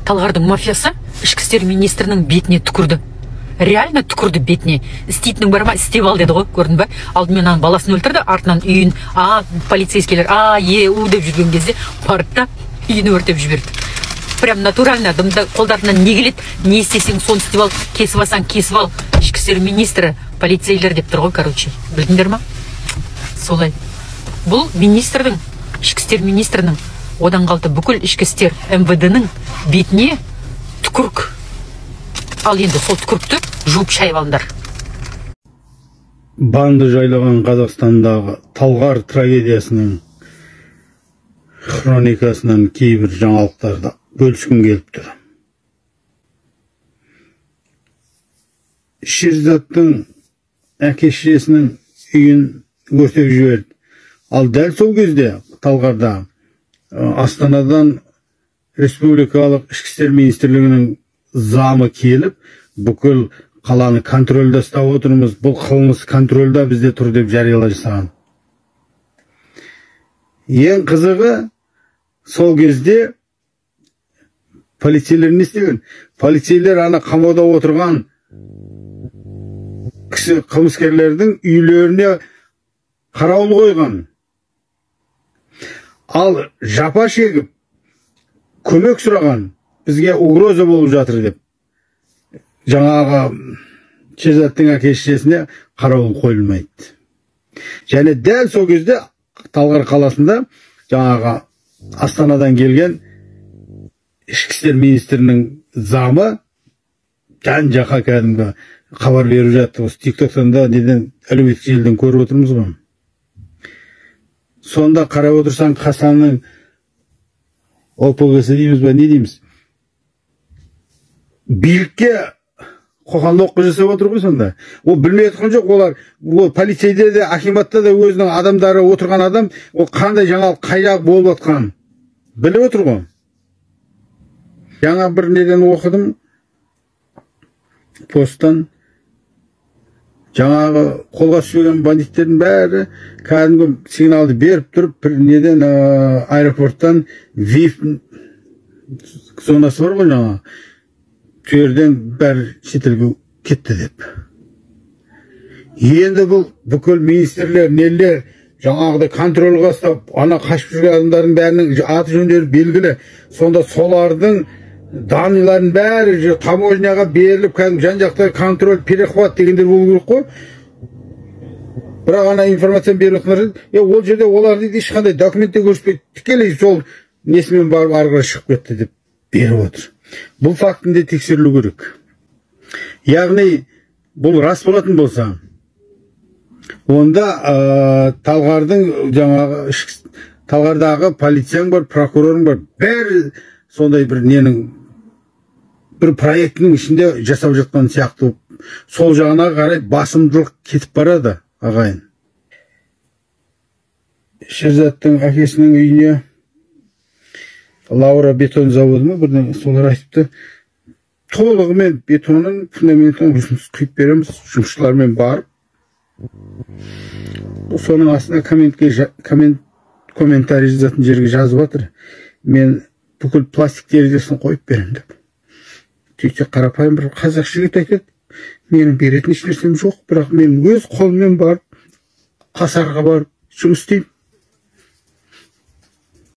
Талғардың мафиясы ішкі істер министрінің бетіне түкірді. Реально түкірді бетіне. Істейтінің бар ма, істеп ал деді ғой, көрдің бе? Алдымен баласын өлтірді, артынан үйін, полицейскейлер, деп жүрген кезде барып та үйін өртеп жіберді. Прям натурально, адамда қолдарынан не келеді, не істесең соны істеп ал, кесіп алсаң кесіп ал. Ішкі істер министрі, полицейлер деп тұр ғой, короче. Білдіңдер ма? Солай. Бұл министрдің, ішкі істер министрінің, одан қалды бүкіл ішкі істер МВД-ның бетіне түкірік. Ал енді сол түкірікті жуып шайып алыңдар. Банды жайлаған Қазақстандағы Талғар трагедиясының хроникасынан кейбір жаңалықтарды бөліскім келіп тұр. Шерзаттың әке-шешесінің үйін өртеп жіберді. Ал дәл сол кезде Талғарда Астанадан Республикалық ішкі істер министрлігінің замы келіп, бүкіл қаланы контрольда ұстап отырмыз, бұл қылмыс контрольда бізде тұр деп жариялау жасаған. Ең қызығы, сол кезде полицейлер не істеген? Полицейлер ана қамауда отырған кісі қылмыскерлердің үйлеріне қарауыл қойған. Ал жапа шегіп, көмек сұраған, бізге угроза болып жатыр деп. Жаңағы Шерзаттың әке-шешесіне қарауыл қойылмайды. Және дәл сол кезде Талғар қаласында жаңағы Астанадан келген ішкі істер министрінің замы жан-жаққа кәдімгі хабар беріп жатты. Осы TikTok-тан да неден әлеуметтік желіден көріп отырмыз ғой. Сонда қарап отырсаң Қасанның ОПГ-сі дейміз бе, не дейміз? Билікке қоқан-лоққы жасап отыр ғой сонда. Ол білмей отқан жоқ, олар полицейде де, акиматта да өзінің адамдары отырған адам, ол қандай жаңалық қайда болып отқан біліп отыр ғой. Жаңа бір неден оқыдым, посттан, жаңағы қолға түскен бандиттердің бәрі кәдімгі сигналды беріп тұрып, бір неден аэропорттан VIP зонасы бар ғой жаңа. Түйерден бәрі шетелге кетті деп. Енді бұл бүкіл министрлер, нелер жаңағыдай контрольға ұстап, ана қашып жүрген адамдардың бәрінің аты жөндері белгілі. Сонда солардың даныларын бәрі таможняға беріліп, кәдімгі жан-жақта контроль, перехват дегендер болу керек қой. Бірақ ана информация беріп отырған, ол жерде олар дейді ешқандай документте көрсетпейді, тікелей сол несімен барып арғыра шығып кетті деп беріп отыр. Бұл фактінде тексерілу керек. Яғни, бұл рас болатын болса, онда Талғардың жаңағы Талғардағы полицияң бар, прокурорың бар, бәрі сондай бір ненің бір проектінің ішінде жасап жатқан сияқты. Сол жағына қарай басымдылық кетіп барады, ағайын. Шерзаттың әкесінің үйіне Лаура бетон заводы ма бірден солар айтыпты. Толығымен бетонның фундаментін жұмыс құйып береміз, жұмысшылармен барып. Соның астына комментарий жазатын жерге жазып жатыр. Мен бүкіл пластик терезесін қойып берем деп. Сөйтсе қарапайым бір қазақ жігіт айтады. Менің беретін еш нәрсем жоқ, бірақ мен өз қолыммен барып, қасарға барып жұмыс істеймін.